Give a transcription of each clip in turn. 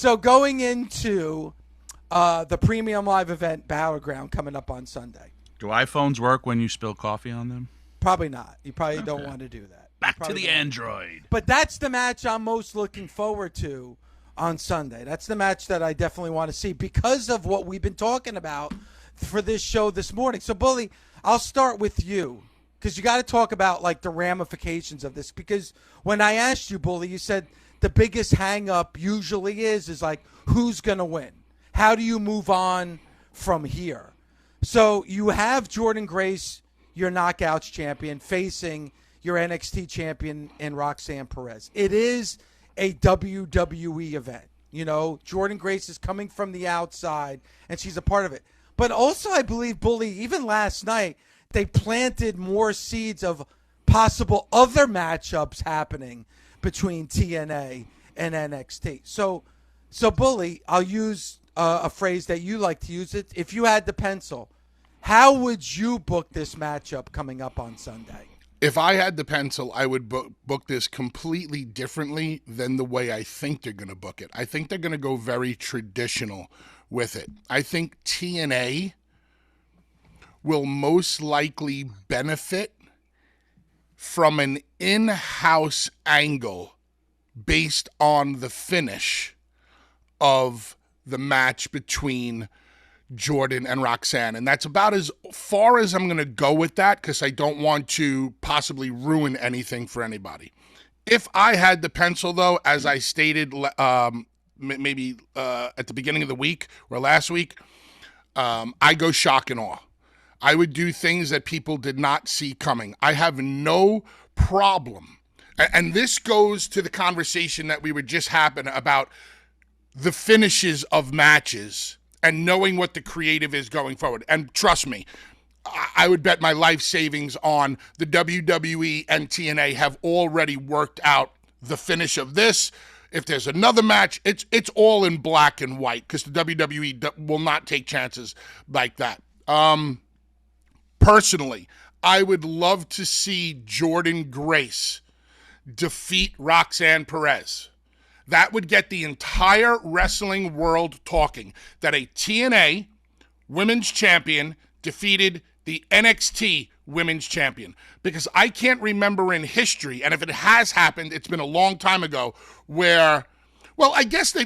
So going into the premium live event Battleground coming up on Sunday. Do iPhones work when you spill coffee on them? Probably not. You probably don't want to do that. Back to the Android. But that's the match I'm most looking forward to on Sunday. That's the match that I definitely want to see because of what we've been talking about for this show this morning. So, Bully, I'll start with you because you got to talk about like the ramifications of this. Because when I asked you, Bully, you said the biggest hang-up usually is like who's going to win? How do you move on from here? So you have Jordynne Grace, your Knockouts champion, facing your NXT champion in Roxanne Perez. It is a WWE event. You know, Jordynne Grace is coming from the outside, and she's a part of it. But also, I believe, Bully, even last night, they planted more seeds of possible other matchups happening between TNA and NXT. So Bully, I'll use a phrase that you like to use. It. If you had the pencil, how would you book this matchup coming up on Sunday? If I had the pencil, I would book this completely differently than the way I think they're going to book it. I think they're going to go very traditional with it. I think TNA will most likely benefit from an in-house angle based on the finish of the match between Jordynne and Roxanne. And that's about as far as I'm going to go with that because I don't want to possibly ruin anything for anybody. If I had the pencil, though, as I stated maybe at the beginning of the week or last week, I go shock and awe. I would do things that people did not see coming. I have no problem. And this goes to the conversation that we were just having about the finishes of matches and knowing what the creative is going forward. And trust me, I would bet my life savings on the WWE and TNA have already worked out the finish of this. If there's another match, it's all in black and white because the WWE will not take chances like that. Personally, I would love to see Jordynne Grace defeat Roxanne Perez. That would get the entire wrestling world talking that a TNA women's champion defeated the NXT women's champion. Because I can't remember in history, and if it has happened, it's been a long time ago, where, well, I guess they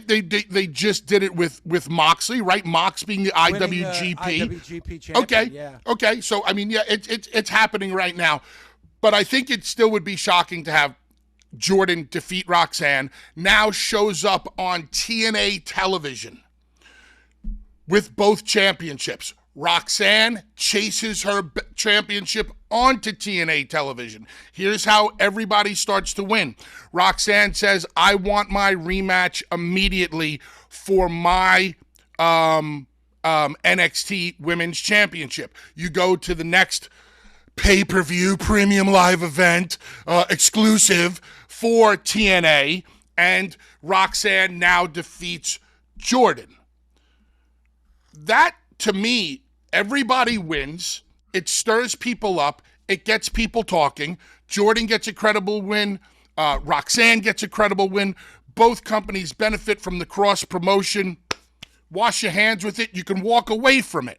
just did it with Moxley, right? Mox being the IWGP. IWGP champion, okay, yeah. Okay, so, I mean, yeah, it's happening right now. But I think it still would be shocking to have Jordynne defeat Roxanne, now shows up on TNA television with both championships. Roxanne chases her championship onto TNA television. Here's how everybody starts to win. Roxanne says, I want my rematch immediately for my NXT Women's Championship. You go to the next pay-per-view premium live event exclusive for TNA, and Roxanne now defeats Jordynne. That, to me, everybody wins. It stirs people up. It gets people talking. Jordynne gets a credible win. Roxanne gets a credible win. Both companies benefit from the cross-promotion. Wash your hands with it. You can walk away from it.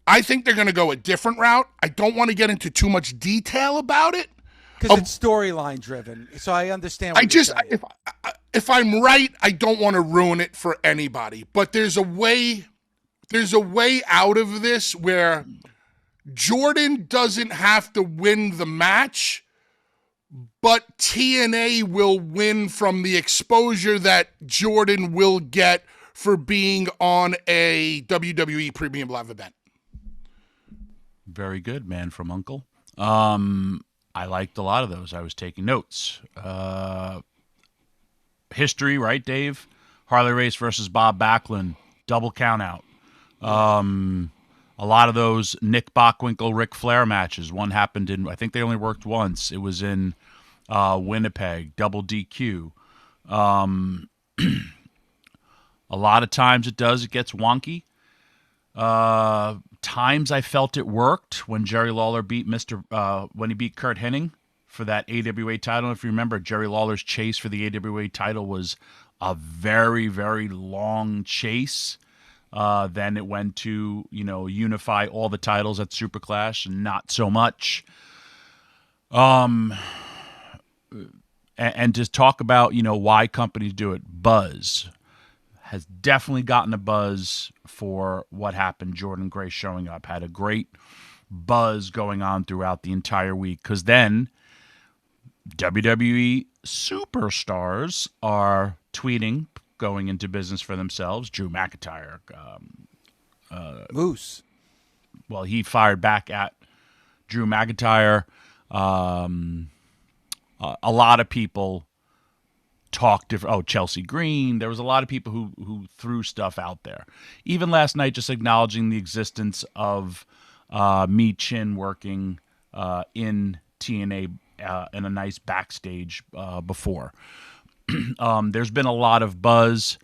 I think they're going to go a different route. I don't want to get into too much detail about it. Because it's storyline driven. So I understand what you're saying. If I'm right, I don't want to ruin it for anybody. But there's a way out of this where Jordynne doesn't have to win the match, but TNA will win from the exposure that Jordynne will get for being on a WWE Premium Live event. Very good, man from Uncle. I liked a lot of those. I was taking notes. History, right, Dave? Harley Race versus Bob Backlund, double count out. A lot of those Nick Bockwinkel, Ric Flair matches. One happened in, I think they only worked once. It was in Winnipeg, double DQ. A lot of times it gets wonky. Times I felt it worked when Jerry Lawler beat when he beat Kurt Hennig for that AWA title. If you remember, Jerry Lawler's chase for the AWA title was a very, very long chase. Then it went to, unify all the titles at Super Clash, not so much. And just talk about, why companies do it. Buzz has definitely gotten a buzz for what happened. Jordynne Grace showing up had a great buzz going on throughout the entire week, because then WWE superstars are tweeting, going into business for themselves. Drew McIntyre, Moose. well, he fired back at Drew McIntyre. A lot of people talked different. Oh, Chelsea Green. There was a lot of people who threw stuff out there. Even last night, just acknowledging the existence of Mi Chin working in TNA in a nice backstage before. There's been a lot of buzz.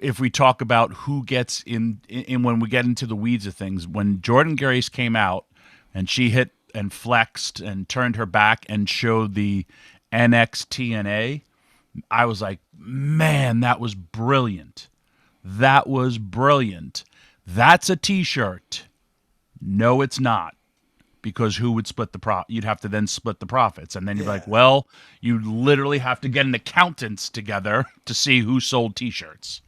If we talk about who gets in when we get into the weeds of things, when Jordynne Grace came out and she hit and flexed and turned her back and showed the NXT, I was like, man, that was brilliant. That was brilliant. That's a T-shirt. No, it's not. Because who would split the you'd have to then split the profits. And then you'd be like, well, you literally have to get an accountants together to see who sold T-shirts.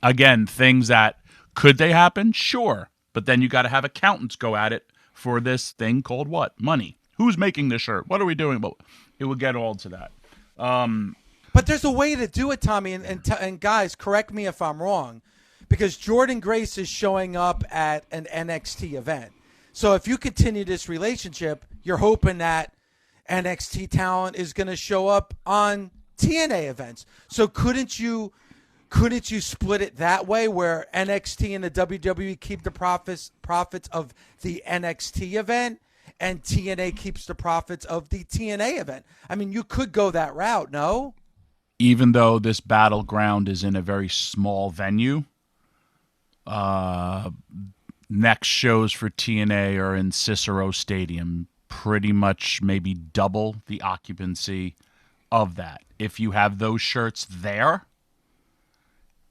Again, things that, could they happen? Sure. But then you got to have accountants go at it for this thing called what? Money. Who's making this shirt? What are we doing? But it will get all to that. But there's a way to do it, Tommy. And guys, correct me if I'm wrong. Because Jordynne Grace is showing up at an NXT event. So if you continue this relationship, you're hoping that NXT talent is going to show up on TNA events. So couldn't you split it that way, where NXT and the WWE keep the profits of the NXT event and TNA keeps the profits of the TNA event? I mean, you could go that route, no? Even though this Battleground is in a very small venue, next shows for TNA are in Cicero Stadium, pretty much maybe double the occupancy of that. If you have those shirts there,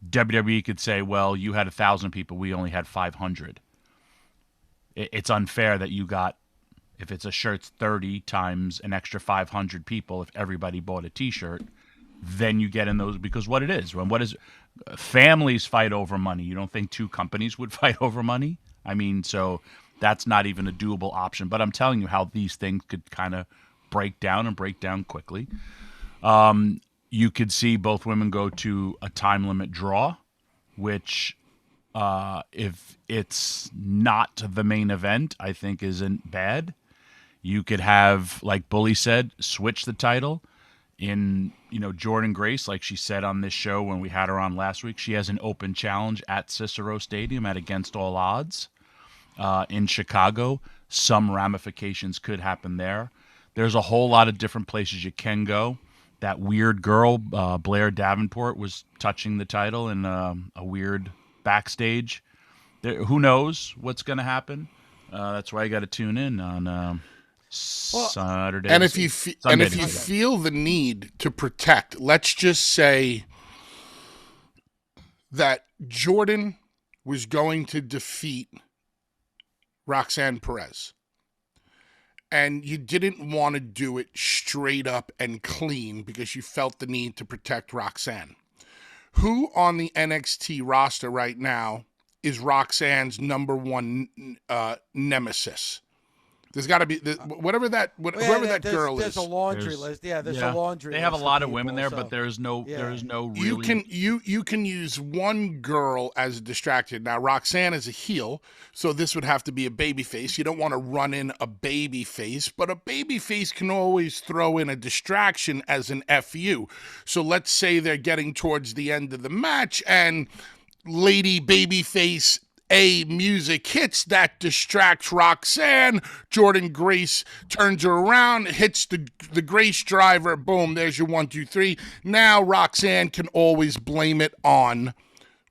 WWE could say, well, you had 1,000 people, we only had 500. It's unfair that you got, if it's a shirt's 30 times an extra 500 people, if everybody bought a T-shirt, then you get in those, because what it is, families fight over money. You don't think two companies would fight over money? I mean, so that's not even a doable option. But I'm telling you how these things could kind of break down quickly. You could see both women go to a time limit draw, which if it's not the main event, I think isn't bad. You could have, like Bully said, switch the title. In, Jordynne Grace, like she said on this show when we had her on last week, she has an open challenge at Cicero Stadium at Against All Odds in Chicago. Some ramifications could happen there. There's a whole lot of different places you can go. That weird girl, Blair Davenport, was touching the title in a weird backstage. Who knows what's going to happen? That's why you got to tune in on Saturday. And if you feel the need to protect, let's just say that Jordynne was going to defeat Roxanne Perez, and you didn't want to do it straight up and clean because you felt the need to protect Roxanne. Who on the NXT roster right now is Roxanne's number one nemesis? There's got to be whoever that girl is. There's a laundry list. Yeah, there's a laundry. They have a lot of women there, but there's no really. You can use one girl as a distraction. Now Roxanne is a heel, so this would have to be a baby face. You don't want to run in a baby face, but a baby face can always throw in a distraction as an FU. So let's say they're getting towards the end of the match and Lady Babyface music hits that distracts Roxanne. Jordynne Grace turns her around, hits the Grace driver. Boom, there's your 1, 2, 3. Now Roxanne can always blame it on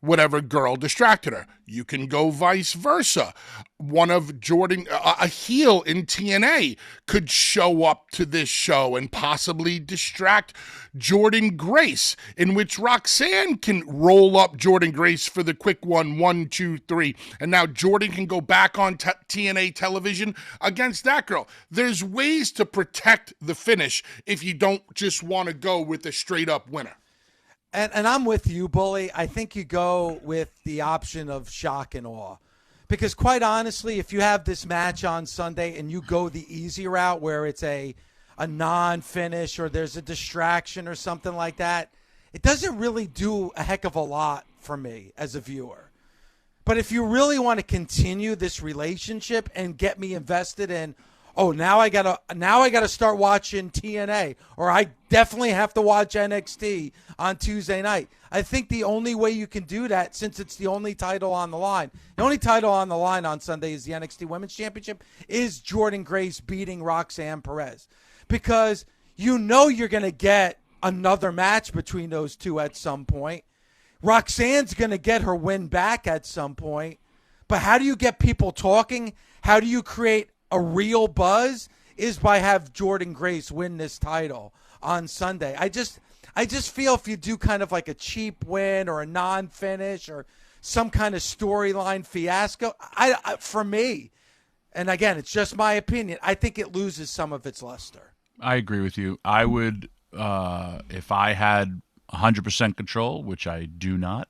whatever girl distracted her. You can go vice versa. One of Jordynne, a heel in TNA, could show up to this show and possibly distract Jordynne Grace, in which Roxanne can roll up Jordynne Grace for the quick 1, 2, 3, and now Jordynne can go back on TNA television against that girl. There's ways to protect the finish if you don't just want to go with a straight-up winner. And I'm with you, Bully. I think you go with the option of shock and awe. Because quite honestly, if you have this match on Sunday and you go the easy route where it's a non-finish or there's a distraction or something like that, it doesn't really do a heck of a lot for me as a viewer. But if you really want to continue this relationship and get me invested in, oh, now I gotta start watching TNA, or I definitely have to watch NXT on Tuesday night. I think the only way you can do that, since it's the only title on the line, the only title on the line on Sunday is the NXT Women's Championship, is Jordynne Grace beating Roxanne Perez. Because you know you're going to get another match between those two at some point. Roxanne's going to get her win back at some point. But how do you get people talking? How do you create a real buzz? Is by have Jordynne Grace win this title on Sunday. I just feel if you do kind of like a cheap win or a non-finish or some kind of storyline fiasco, for me, and again, it's just my opinion, I think it loses some of its luster. I agree with you. I would, if I had 100% control, which I do not,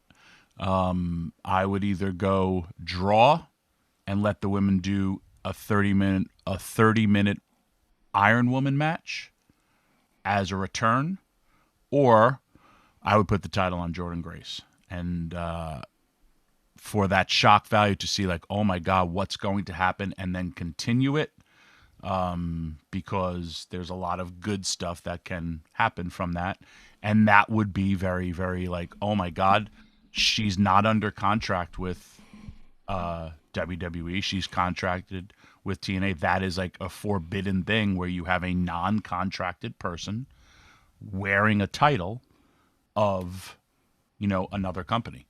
I would either go draw and let the women do a 30-minute Iron Woman match as a return, or I would put the title on Jordynne Grace. And for that shock value to see like, oh my God, what's going to happen, and then continue it, because there's a lot of good stuff that can happen from that. And that would be very, very like, oh my God, she's not under contract with WWE. She's contracted with TNA. That is like a forbidden thing where you have a non-contracted person wearing a title of, another company.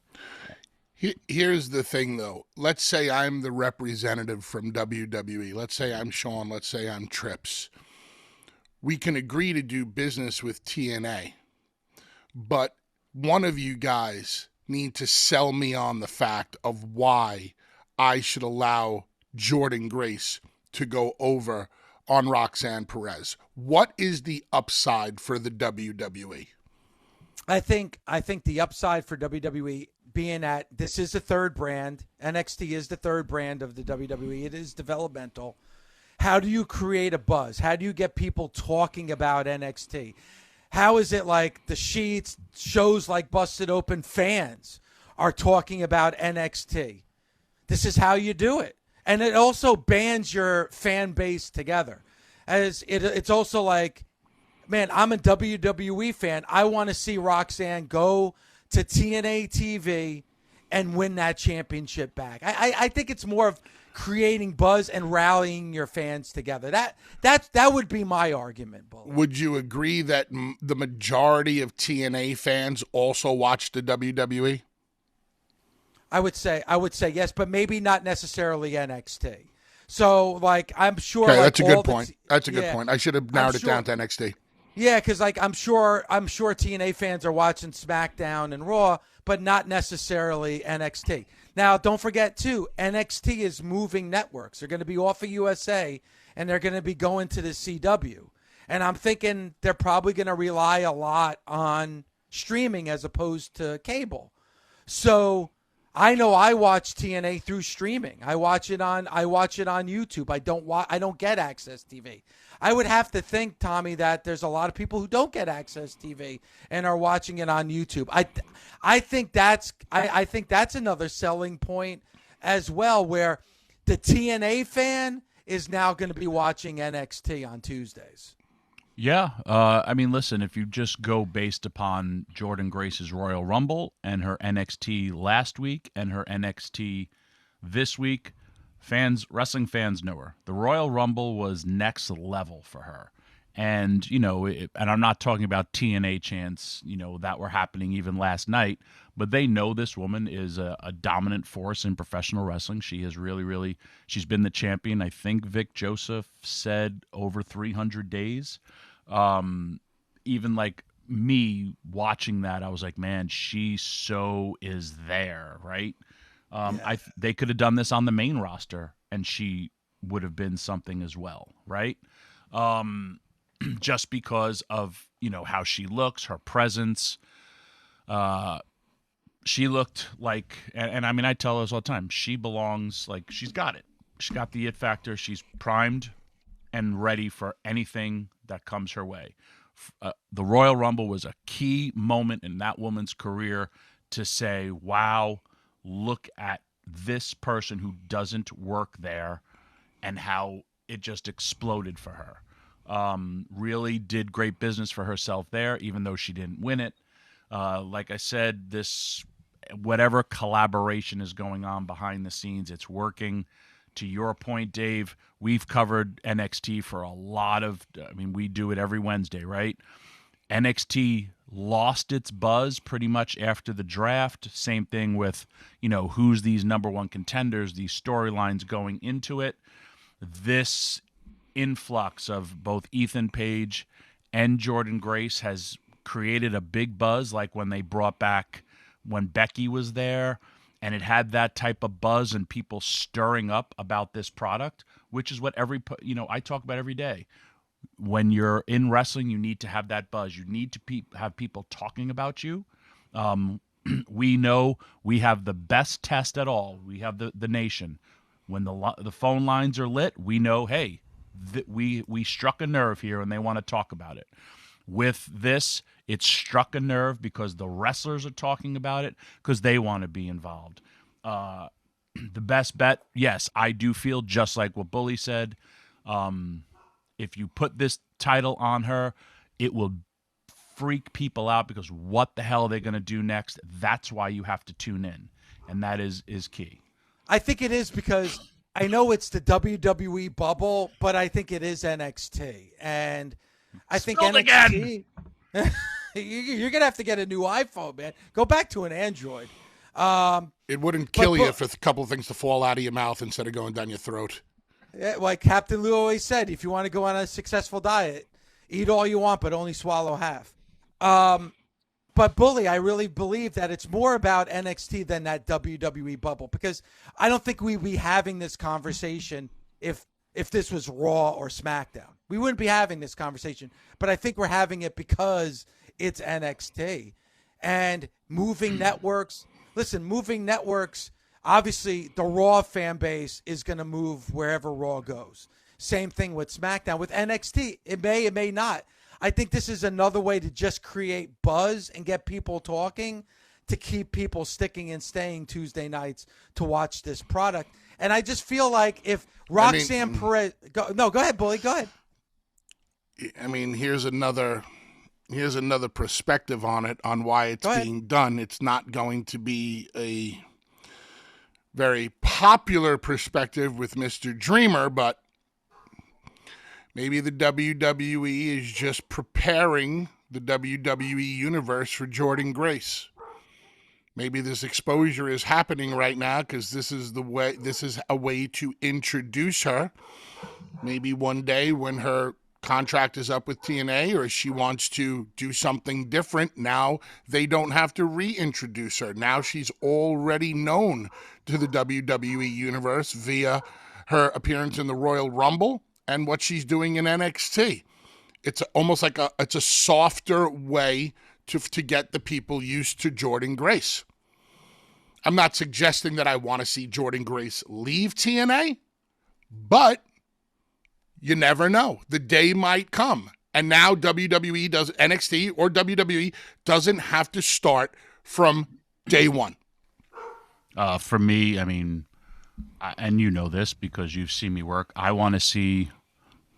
Here's the thing, though. Let's say I'm the representative from WWE. Let's say I'm Sean. Let's say I'm Trips. We can agree to do business with TNA, but one of you guys need to sell me on the fact of why I should allow Jordynne Grace to go over on Roxanne Perez. What is the upside for the WWE? I think the upside for WWE, being that this is the third brand, NXT is the third brand of the WWE. It is developmental. How do you create a buzz? How do you get people talking about NXT? How is it like the Sheets, shows like Busted Open, fans are talking about NXT? This is how you do it. And it also bands your fan base together. It's also like, man, I'm a WWE fan. I want to see Roxanne go to TNA TV and win that championship back. I think it's more of creating buzz and rallying your fans together. That would be my argument, Bully. Would you agree that the majority of TNA fans also watch the WWE? I would say yes, but maybe not necessarily NXT. So, like, I'm sure. Okay, like, that's a good point. That's a good point. I should have narrowed it down to NXT. Yeah, because like I'm sure TNA fans are watching SmackDown and Raw, but not necessarily NXT. Now, don't forget too, NXT is moving networks. They're going to be off of USA and they're going to be going to the CW. And I'm thinking they're probably going to rely a lot on streaming as opposed to cable. So I know I watch TNA through streaming. I watch it on YouTube. I don't get Access TV. I would have to think, Tommy, that there's a lot of people who don't get Access TV and are watching it on YouTube. I think that's another selling point as well, where the TNA fan is now going to be watching NXT on Tuesdays. Yeah. I mean, listen, if you just go based upon Jordynne Grace's Royal Rumble and her NXT last week and her NXT this week, wrestling fans know her. The Royal Rumble was next level for her. And, and I'm not talking about TNA chants, that were happening even last night, but they know this woman is a dominant force in professional wrestling. She has really, she's been the champion. I think Vic Joseph said over 300 days. Even like me watching that, I was like, man, she so is there, right? They could have done this on the main roster, and she would have been something as well, right? Just because of how she looks, her presence. She looked like, and I mean, I tell us all the time, she belongs. Like, she's got it. She's got the it factor. She's primed and ready for anything that comes her way. The Royal Rumble was a key moment in that woman's career to say, wow, look at this person who doesn't work there and how it just exploded for her. Really did great business for herself there, even though she didn't win it. Like I said, whatever collaboration is going on behind the scenes, it's working. To your point, Dave, we've covered NXT for we do it every Wednesday, right? NXT lost its buzz pretty much after the draft. Same thing with, who's these number one contenders, these storylines going into it. This influx of both Ethan Page and Jordynne Grace has created a big buzz, like when they brought back when Becky was there, and it had that type of buzz and people stirring up about this product, which is what I talk about every day. When you're in wrestling, you need to have that buzz. You need to have people talking about you. We know we have the best test at all. We have the nation. When the phone lines are lit, we know, hey, we struck a nerve here, and they want to talk about it. With this, it struck a nerve because the wrestlers are talking about it because they want to be involved. The best bet, yes, I do feel just like what Bully said. If you put this title on her, it will freak people out because what the hell are they going to do next? That's why you have to tune in, and that is key. I think it is because I know it's the WWE bubble, but I think it is NXT. And I think NXT... You're going to have to get a new iPhone, man. Go back to an Android. It wouldn't kill you for a couple of things to fall out of your mouth instead of going down your throat. Yeah, like Captain Lou always said, if you want to go on a successful diet, eat all you want, but only swallow half. But Bully, I really believe that it's more about NXT than that WWE bubble, because I don't think we'd be having this conversation if this was Raw or SmackDown. We wouldn't be having this conversation, but I think we're having it because it's NXT. And moving networks, obviously the Raw fan base is going to move wherever Raw goes. Same thing with SmackDown. With NXT, it may not. I think this is another way to just create buzz and get people talking, to keep people sticking and staying Tuesday nights to watch this product. And I just feel like if Roxanne Perez... Go ahead, Bully. Go ahead. I mean, here's another perspective on it, on why it's being done. It's not going to be a very popular perspective with Mr. Dreamer, but maybe the WWE is just preparing the WWE universe for Jordynne Grace. Maybe this exposure is happening right now because this is a way to introduce her. Maybe one day when her contract is up with TNA, or she wants to do something different, now they don't have to reintroduce her. Now she's already known to the WWE universe via her appearance in the Royal Rumble and what she's doing in NXT. It's almost like it's a softer way to get the people used to Jordynne Grace. I'm not suggesting that I want to see Jordynne Grace leave TNA, but you never know. The day might come. And now NXT or WWE doesn't have to start from day one. For me, I mean, and you know this because you've seen me work, I want to see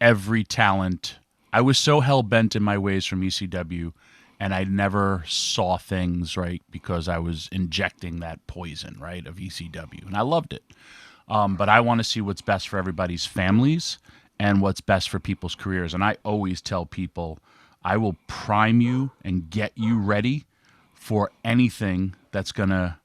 every talent. I was so hell-bent in my ways from ECW, and I never saw things, right, because I was injecting that poison, right, of ECW, and I loved it. But I want to see what's best for everybody's families and what's best for people's careers. And I always tell people, I will prime you and get you ready for anything that's going to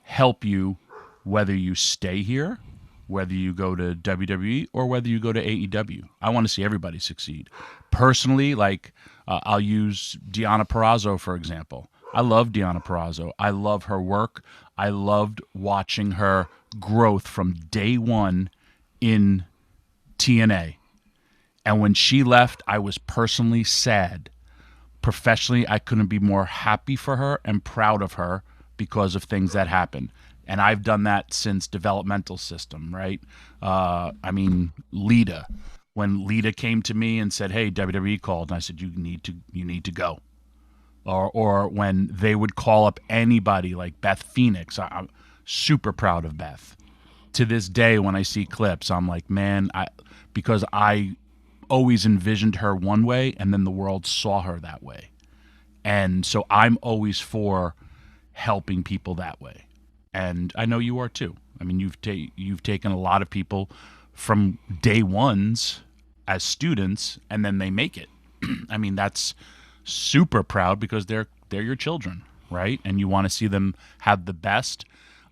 help you, whether you stay here, whether you go to WWE, or whether you go to AEW. I want to see everybody succeed. Personally, like I'll use Deonna Purrazzo, for example. I love Deonna Purrazzo. I love her work. I loved watching her growth from day one in TNA. And when she left, I was personally sad. Professionally, I couldn't be more happy for her and proud of her because of things that happened. And I've done that since developmental system, right? Lita. When Lita came to me and said, "Hey, WWE called," and I said, "You need to go." Or when they would call up anybody like Beth Phoenix, I'm super proud of Beth. To this day, when I see clips, I'm like, man, because I always envisioned her one way, and then the world saw her that way. And so I'm always for helping people that way. And I know you are too. I mean, you've taken a lot of people from day ones as students, and then they make it. I mean, that's super proud because they're your children, right? And you want to see them have the best.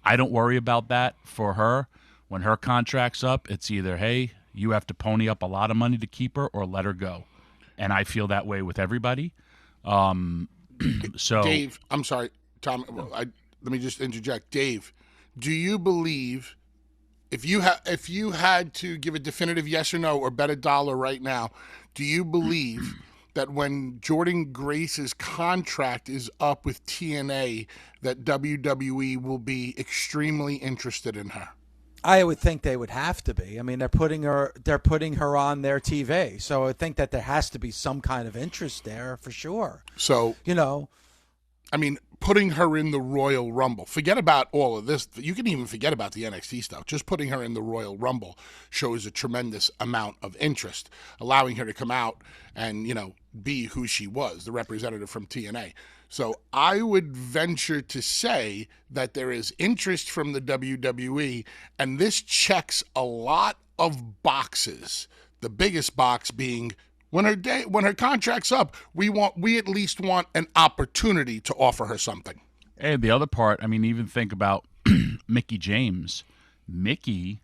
I don't worry about that for her. When her contract's up, it's either, hey, you have to pony up a lot of money to keep her or let her go. And I feel that way with everybody. So Dave, I'm sorry, Tom, let me just interject. Dave, do you believe if you had to give a definitive yes or no or bet $1 right now, do you believe that when Jordynne Grace's contract is up with TNA, that WWE will be extremely interested in her? I would think they would have to be. I mean, they're putting her on their TV, so I would think that there has to be some kind of interest there for sure. So, I mean, putting her in the Royal Rumble, forget about all of this. You can even forget about the NXT stuff. Just putting her in the Royal Rumble shows a tremendous amount of interest, allowing her to come out and, be who she was, the representative from TNA. So I would venture to say that there is interest from the WWE, and this checks a lot of boxes. The biggest box being when her contract's up, we at least want an opportunity to offer her something. And the other part, I mean, even think about Mickie James. Mickie,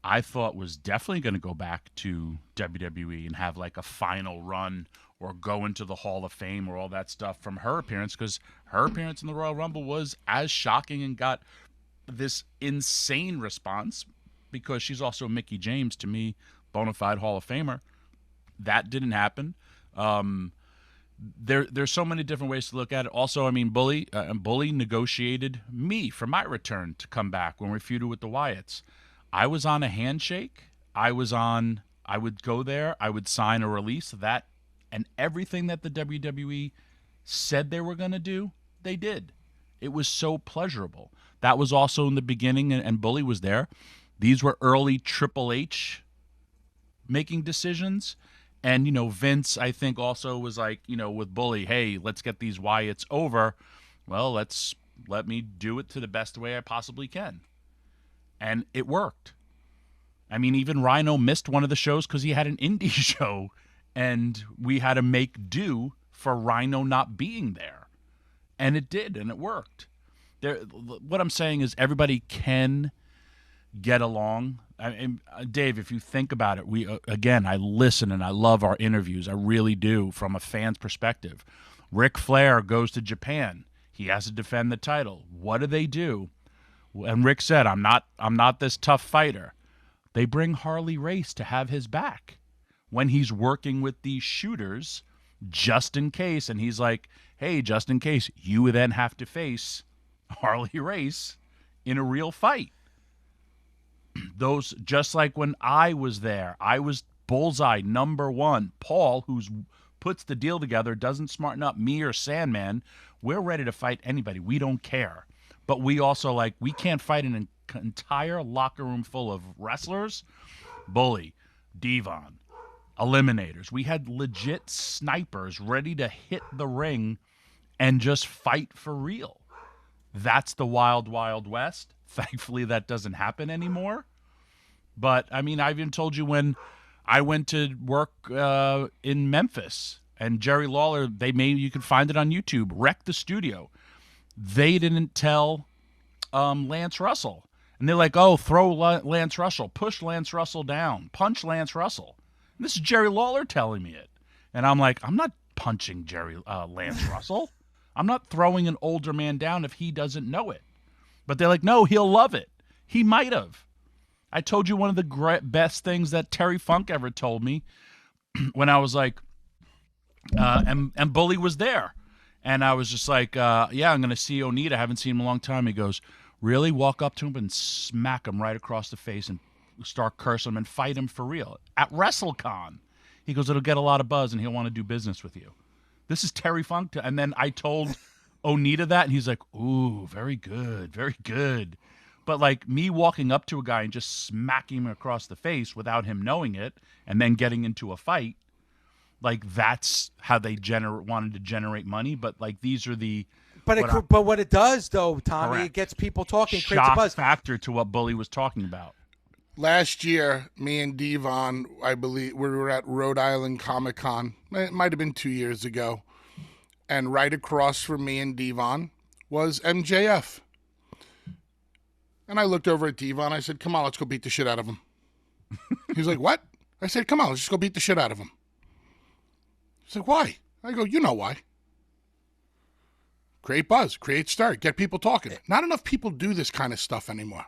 I thought, was definitely going to go back to WWE and have like a final run or go into the Hall of Fame or all that stuff from her appearance, because her appearance in the Royal Rumble was as shocking and got this insane response because she's also Mickie James, to me, bona fide Hall of Famer. That didn't happen. There's so many different ways to look at it. Also, I mean, Bully negotiated me for my return to come back when we feuded with the Wyatts. I was on a handshake. I would go there. I would sign a release of that, and everything that the WWE said they were going to do, they did. It was so pleasurable. That was also in the beginning, and Bully was there. These were early Triple H making decisions. And, Vince, I think, also was like, with Bully, hey, let's get these Wyatts over. Well, let me do it to the best way I possibly can. And it worked. I mean, even Rhino missed one of the shows because he had an indie show, and we had to make do for Rhino not being there. And it did, and it worked. What I'm saying is everybody can get along. Dave, if you think about it, I listen and I love our interviews. I really do, from a fan's perspective. Ric Flair goes to Japan. He has to defend the title. What do? And Rick said, I'm not this tough fighter. They bring Harley Race to have his back when he's working with these shooters just in case. And he's like, hey, just in case, you then have to face Harley Race in a real fight. Those, just like when I was there, I was bullseye number one. Paul, who puts the deal together, doesn't smarten up me or Sandman. We're ready to fight anybody. We don't care. But we also, we can't fight an entire locker room full of wrestlers. Bully, Devon, Eliminators. We had legit snipers ready to hit the ring and just fight for real. That's the wild, wild west. Thankfully, that doesn't happen anymore. But, I mean, I even told you when I went to work in Memphis, and Jerry Lawler, you can find it on YouTube, wrecked the studio. They didn't tell Lance Russell. And they're like, oh, throw Lance Russell, push Lance Russell down, punch Lance Russell. And this is Jerry Lawler telling me it. And I'm like, I'm not punching Lance Russell. I'm not throwing an older man down if he doesn't know it. But they're like, no, he'll love it. He might have. I told you one of the best things that Terry Funk ever told me when I was like, and Bully was there. And I was just like, yeah, I'm going to see Onita. I haven't seen him in a long time. He goes, really? Walk up to him and smack him right across the face and start cursing him and fight him for real. At WrestleCon. He goes, it'll get a lot of buzz and he'll want to do business with you. This is Terry Funk. And then I told Onita that, and he's like, ooh, very good, very good. But like me walking up to a guy and just smacking him across the face without him knowing it and then getting into a fight, like that's how they wanted to generate money. But like these are the but what it does though, Tommy, correct. It gets people talking, creates a buzz. Shock factor to what Bully was talking about. Last year, me and Devon, I believe, we were at Rhode Island Comic Con. It might have been 2 years ago. And right across from me and Devon was MJF. And I looked over at Devon. I said, come on, let's go beat the shit out of him. He's like, what? I said, come on, let's just go beat the shit out of him. He's like, why? I go, you know why. Create buzz, create stir, get people talking. Not enough people do this kind of stuff anymore.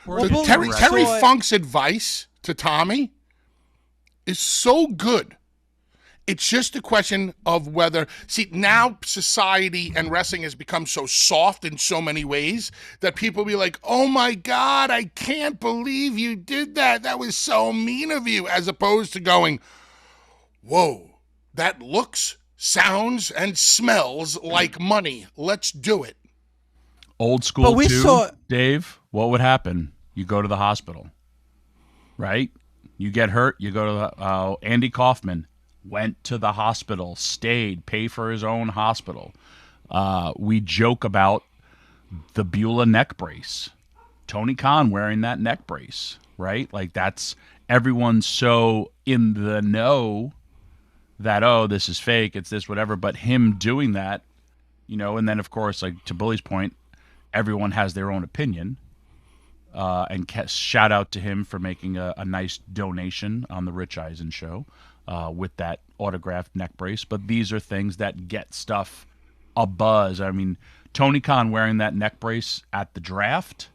Well, So Terry Funk's advice to Tommy is so good. It's just a question of whether, see, now society and wrestling has become so soft in so many ways that people be like, oh my God, I can't believe you did that. That was so mean of you. As opposed to going, whoa, that looks, sounds, and smells like money. Let's do it. Old school too, Dave, what would happen? You go to the hospital, right? You get hurt, you go to the, Andy Kaufman went to the hospital, stayed, paid for his own hospital. We joke about the Beulah neck brace. Tony Khan wearing that neck brace, right? Like that's, everyone's so in the know that, oh, this is fake, it's this, whatever. But him doing that, you know, and then of course, like to Bully's point, everyone has their own opinion. And shout out to him for making a nice donation on the Rich Eisen show with that autographed neck brace. But these are things that get stuff a buzz. I mean, Tony Khan wearing that neck brace at the draft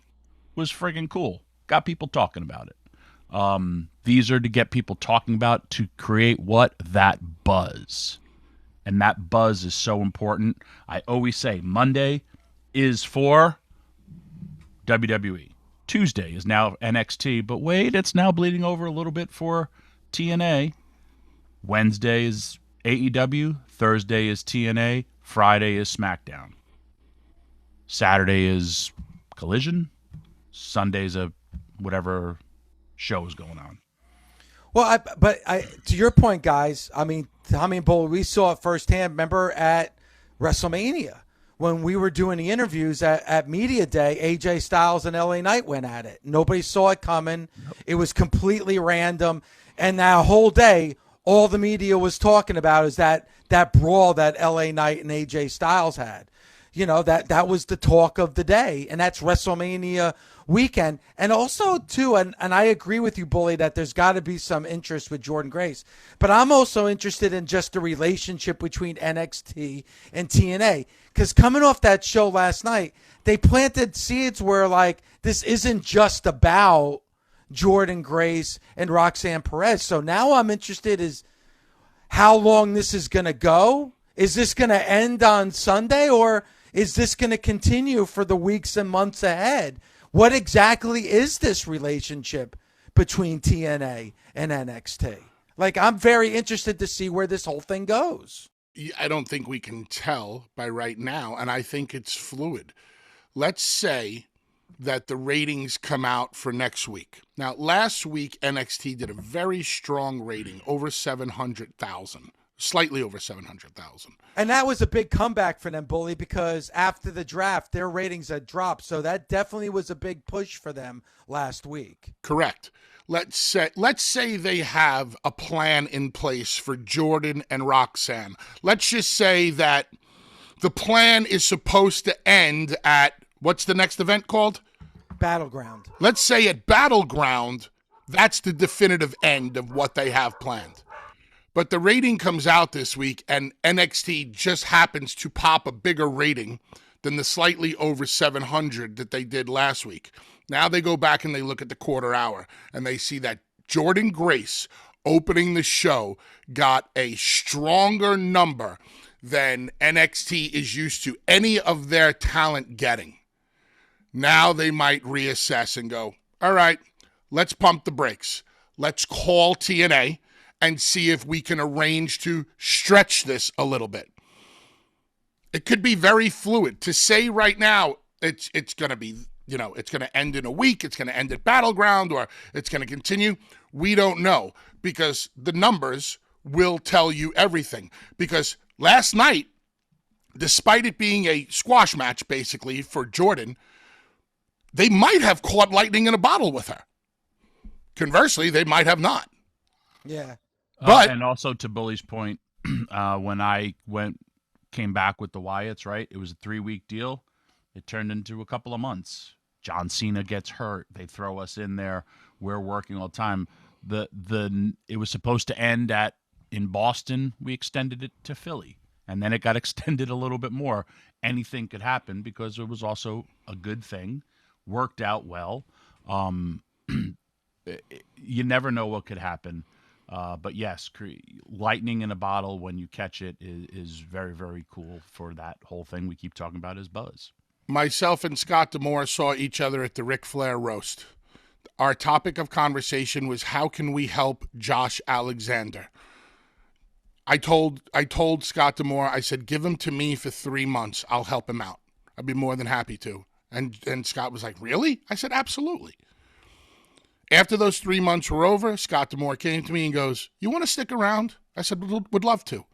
was friggin' cool. Got people talking about it. These are to get people talking about, to create what? That buzz. And that buzz is so important. I always say Monday is for WWE. Tuesday is now NXT, but wait, it's now bleeding over a little bit for TNA. Wednesday is AEW, Thursday is TNA, Friday is SmackDown. Saturday is Collision, Sunday's a whatever show is going on. Well, to your point, guys, I mean, Tommy and Bull, we saw it firsthand. Remember at WrestleMania when we were doing the interviews at Media Day, AJ Styles and LA Knight went at it. Nobody saw it coming. It was completely random. And that whole day, all the media was talking about is that brawl that LA Knight and AJ Styles had. You know, that was the talk of the day. And that's WrestleMania weekend. And also, too, and I agree with you, Bully, that there's got to be some interest with Jordynne Grace. But I'm also interested in just the relationship between NXT and TNA. Because coming off that show last night, they planted seeds where, like, this isn't just about Jordynne Grace and Roxanne Perez. So now I'm interested is how long this is going to go. Is this going to end on Sunday, or is this going to continue for the weeks and months ahead? What exactly is this relationship between TNA and NXT? Like, I'm very interested to see where this whole thing goes. I don't think we can tell by right now, and I think it's fluid. Let's say that the ratings come out for next week. Now, last week, NXT did a very strong rating, over 700,000. slightly over 700,000. And that was a big comeback for them, Bully, because after the draft, their ratings had dropped. So that definitely was a big push for them last week. Correct. Let's say they have a plan in place for Jordynne and Roxanne. Let's just say that the plan is supposed to end at, what's the next event called? Battleground. Let's say at Battleground, that's the definitive end of what they have planned. But the rating comes out this week, and NXT just happens to pop a bigger rating than the slightly over 700 that they did last week. Now they go back and they look at the quarter hour, and they see that Jordynne Grace opening the show got a stronger number than NXT is used to any of their talent getting. Now they might reassess and go, all right, let's pump the brakes. Let's call TNA and see if we can arrange to stretch this a little bit. It could be very fluid. To say right now it's going to be, it's going to end in a week, it's going to end at Battleground, or it's going to continue, we don't know, because the numbers will tell you everything. Because last night, despite it being a squash match basically for Jordynne, they might have caught lightning in a bottle with her. Conversely, they might have not. Yeah. But and also to Bully's point, when I came back with the Wyatts, right? It was a 3-week deal. It turned into a couple of months. John Cena gets hurt. They throw us in there. We're working all the time. It was supposed to end in Boston. We extended it to Philly, and then it got extended a little bit more. Anything could happen because it was also a good thing. Worked out well. You never know what could happen. But yes, lightning in a bottle when you catch it is very, very cool for that whole thing we keep talking about as buzz. Myself and Scott D'Amore saw each other at the Ric Flair roast. Our topic of conversation was, how can we help Josh Alexander? I told Scott D'Amore, I said, give him to me for 3 months. I'll help him out. I'd be more than happy to. And Scott was like, really? I said, absolutely. After those 3 months were over, Scott D'Amore came to me and goes, you want to stick around? I said, would love to.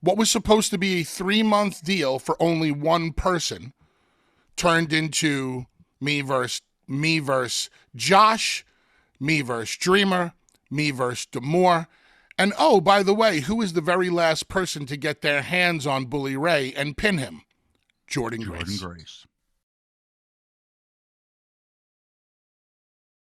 What was supposed to be a 3-month deal for only one person turned into me versus Josh, me versus Dreamer, me versus D'Amore. And oh, by the way, who was the very last person to get their hands on Bully Ray and pin him? Jordynne Grace.